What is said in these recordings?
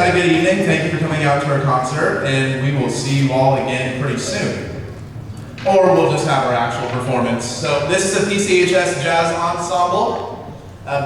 had a good evening. Thank you for coming out to our concert, and we will see you all again pretty soon. Or we'll just have our actual performance. So this is a PCHS Jazz Ensemble.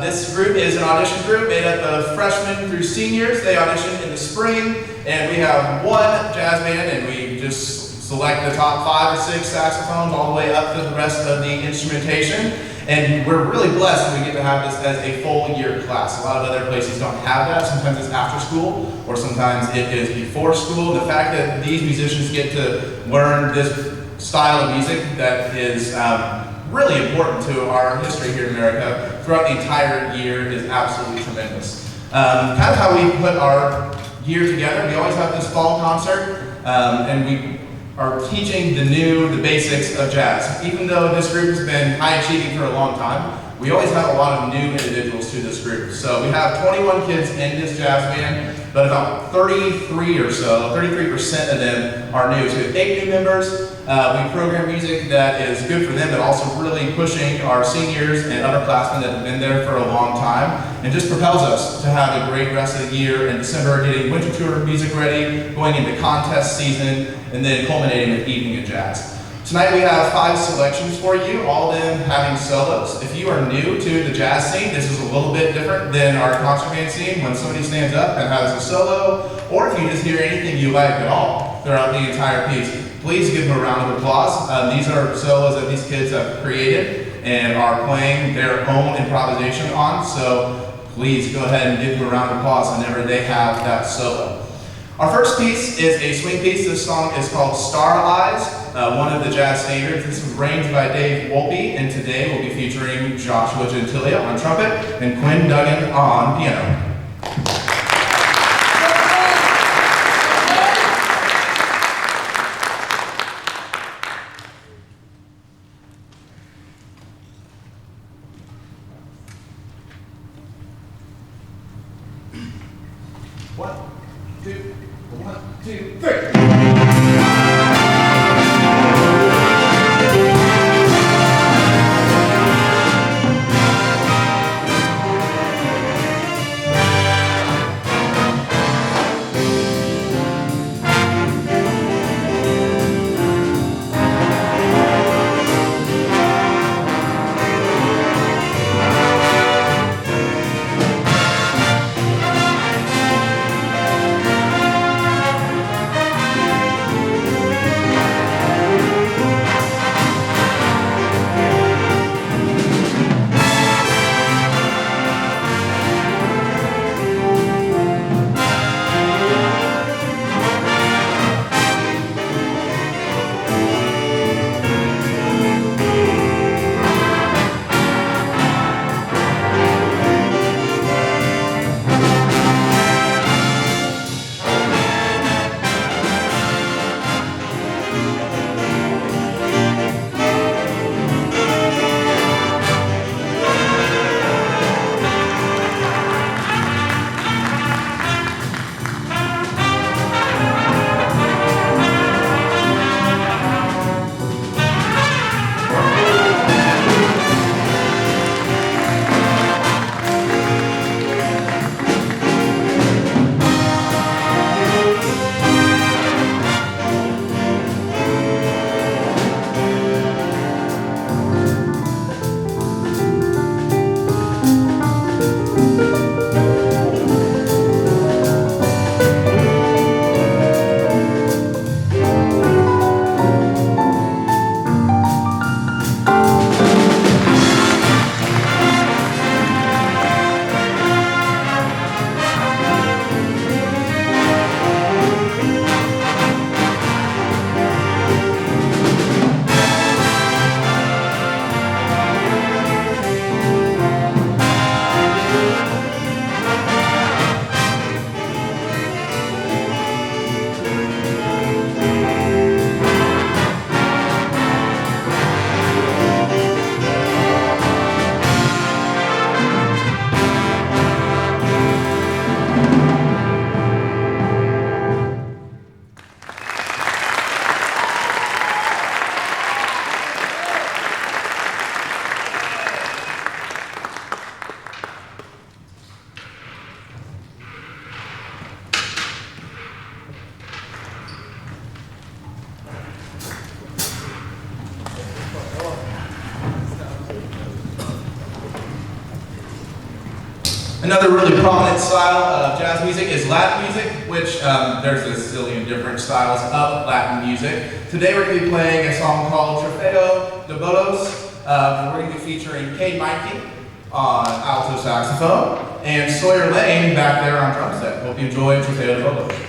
This group is an audition group made up of freshmen through seniors. They audition in the spring, and we have one jazz band, and we just select the top 5 or 6 saxophones all the way up to the rest of the instrumentation. And we're really blessed when we get to have this as a full year class. A lot of other places don't have that. Sometimes it's after school, or sometimes it is before school. The fact that these musicians get to learn this style of music that is really important to our history here in America throughout the entire year is absolutely tremendous. Kind of how we put our year together. We always have this fall concert, and we are teaching the basics of jazz. Even though this group has been high achieving for a long time, we always have a lot of new individuals to this group. So we have 21 kids in this jazz band, but about 33% of them are new. So we have 8 new members. We program music that is good for them, but also really pushing our seniors and upperclassmen that have been there for a long time, and just propels us to have a great rest of the year. In December, getting winter tour music ready, going into contest season, and then culminating with Evening of Jazz. Tonight we have 5 selections for you, all of them having solos. If you are new to the jazz scene, this is a little bit different than our concert band scene when somebody stands up and has a solo, or if you just hear anything you like at all throughout the entire piece. Please give them a round of applause. These are solos that these kids have created and are playing their own improvisation on, so please go ahead and give them a round of applause whenever they have that solo. Our first piece is a swing piece. This song is called Star Eyes, one of the jazz standards. This was arranged by Dave Wolpe, and today we'll be featuring Joshua Gentilia on trumpet and Quinn Duggan on piano. One, two, three. Another really prominent style of jazz music is Latin music, which there's a zillion different styles of Latin music. Today we're going to be playing a song called Trofeo de Bolos. We're going to be featuring Cade Mikey on alto saxophone and Sawyer Lane back there on drum set. Hope you enjoy Trofeo de Bolos.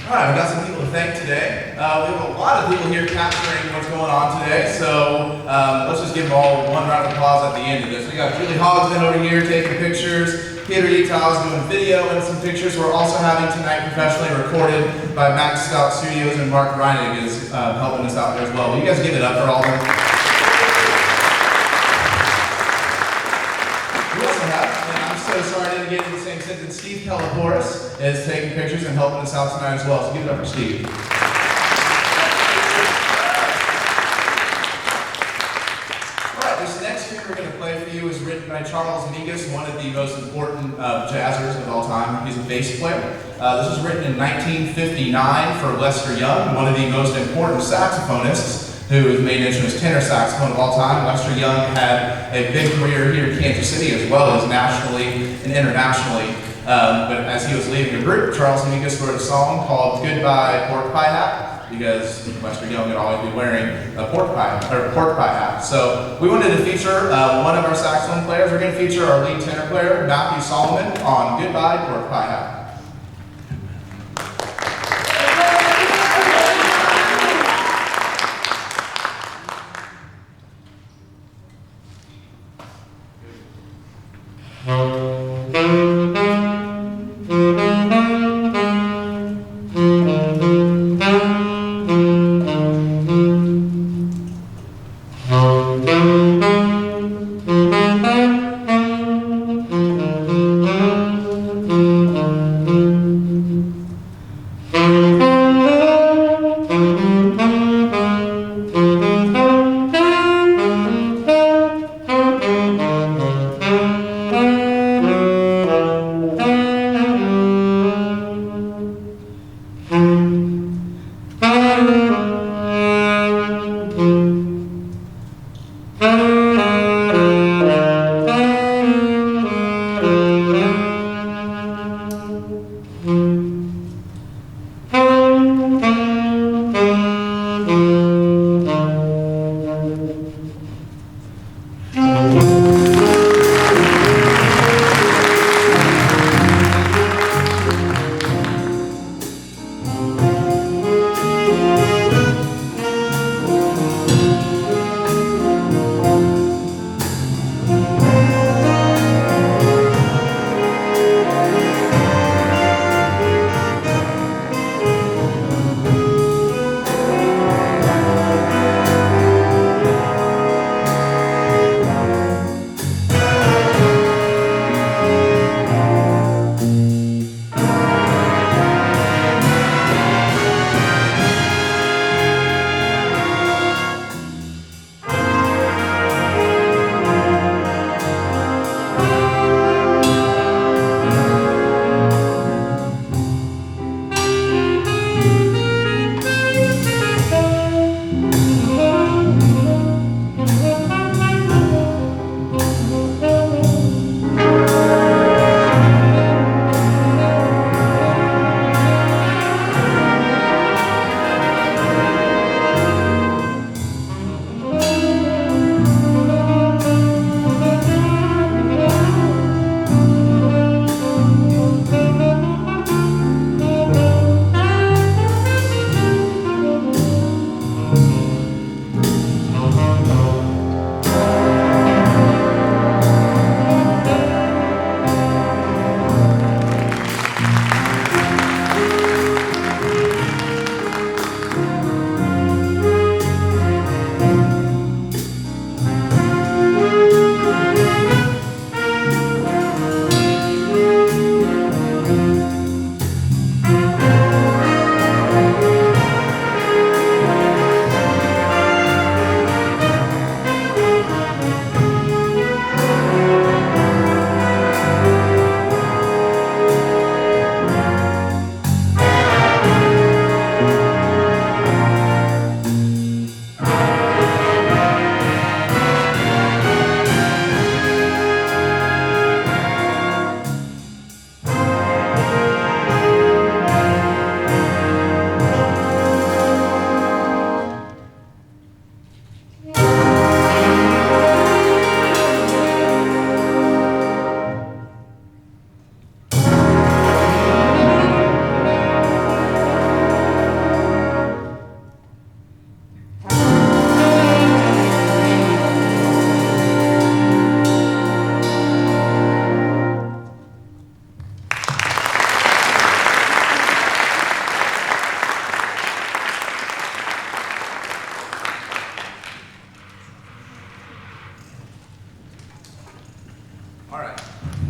Alright, we've got some people to thank today. We have a lot of people here capturing what's going on today, so let's just give them all one round of applause at the end of this. We got Julie Hogsman over here taking pictures, Peter Eatals doing video and some pictures. We're also having tonight professionally recorded by Max Scout Studios, and Mark Reinig is helping us out there as well. Will you guys give it up for all of them? We also have, and I'm so sorry I didn't get in the same sentence, Steve Kellahoris is taking pictures and helping us out tonight as well, so give it up for Steve. Alright, this next tune we're going to play for you is written by Charles Mingus, one of the most important jazzers of all time. He's a bass player. This was written in 1959 for Lester Young, one of the most important saxophonists who is main instrument tenor saxophone of all time. Lester Young had a big career here in Kansas City as well as nationally and internationally. But as he was leading the group, Charles Mingus wrote a song called Goodbye Pork Pie Hat, because Lester Young would always be wearing a pork pie hat. So we wanted to feature one of our saxophone players. We're going to feature our lead tenor player, Matthew Solomon, on Goodbye Pork Pie Hat.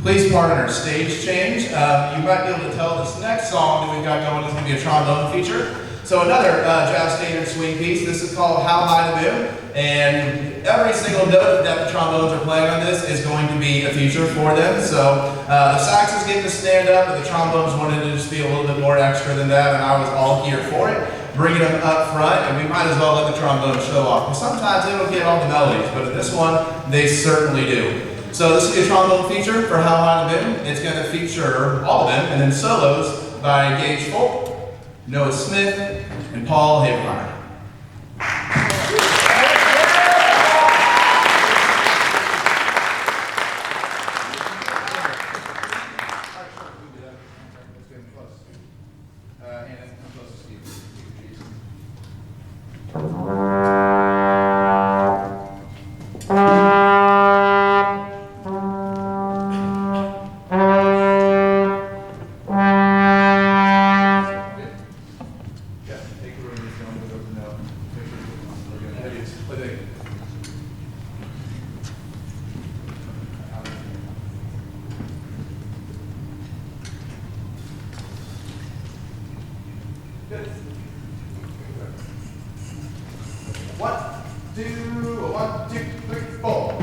Please pardon our stage change. You might be able to tell this next song that we've got going is going to be a trombone feature. So another jazz standard swing piece. This is called How High the Moon, and every single note that the trombones are playing on this is going to be a feature for them. So the saxes get to stand up, but the trombones wanted to just be a little bit more extra than that, and I was all here for it. bringing them up front, and we might as well let the trombone show off. Because sometimes they don't get all the melodies, but in this one, they certainly do. So this will be a trombone feature for How High the Moon. It's going to feature all of them, and then solos by Gage Folk, Noah Smith, and Paul Habermeyer. One, two, three, four.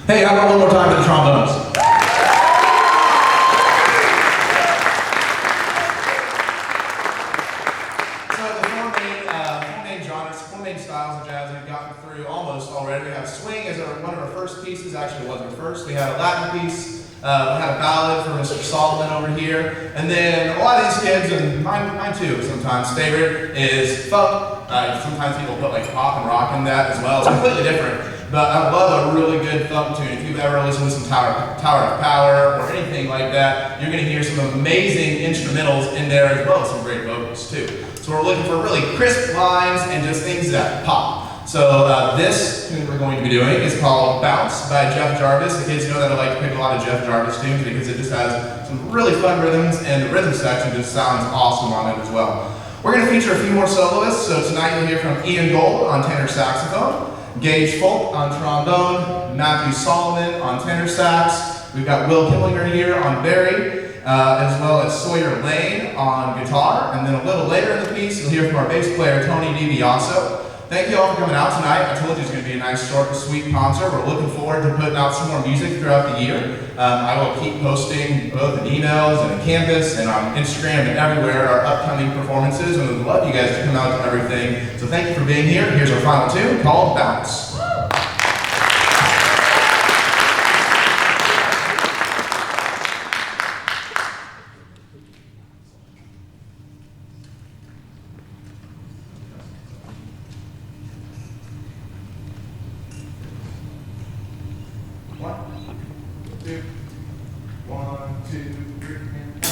Hey, how about one more time for the trombones? So the four main styles of jazz we've gotten through almost already. We have swing as one of our first pieces. Actually, it wasn't our first. We had a Latin piece, We had a ballad for Mr. Solomon over here. And then a lot of these kids, and mine too sometimes, favorite is funk. Sometimes people put like pop and rock in that as well. It's completely different. But I love a really good funk tune. If you've ever listened to some Tower of Power or anything like that, you're going to hear some amazing instrumentals in there as well as some great vocals too. So we're looking for really crisp lines and just things that pop. So this tune we're going to be doing is called Bounce by Jeff Jarvis. The kids know that I like to pick a lot of Jeff Jarvis tunes because it just has some really fun rhythms, and the rhythm section just sounds awesome on it as well. We're going to feature a few more soloists. So tonight you'll hear from Ian Gold on tenor saxophone, Gage Folk on trombone, Matthew Solomon on tenor sax. We've got Will Killinger here on bari, as well as Sawyer Lane on guitar. And then a little later in the piece, you'll hear from our bass player, Tony DiBiaso. Thank you all for coming out tonight. I told you it's going to be a nice, short, sweet concert. We're looking forward to putting out some more music throughout the year. I will keep posting both in emails and in Canvas and on Instagram and everywhere our upcoming performances. And we'd love you guys to come out to everything. So thank you for being here. Here's our final tune called Bounce. One, two, three, and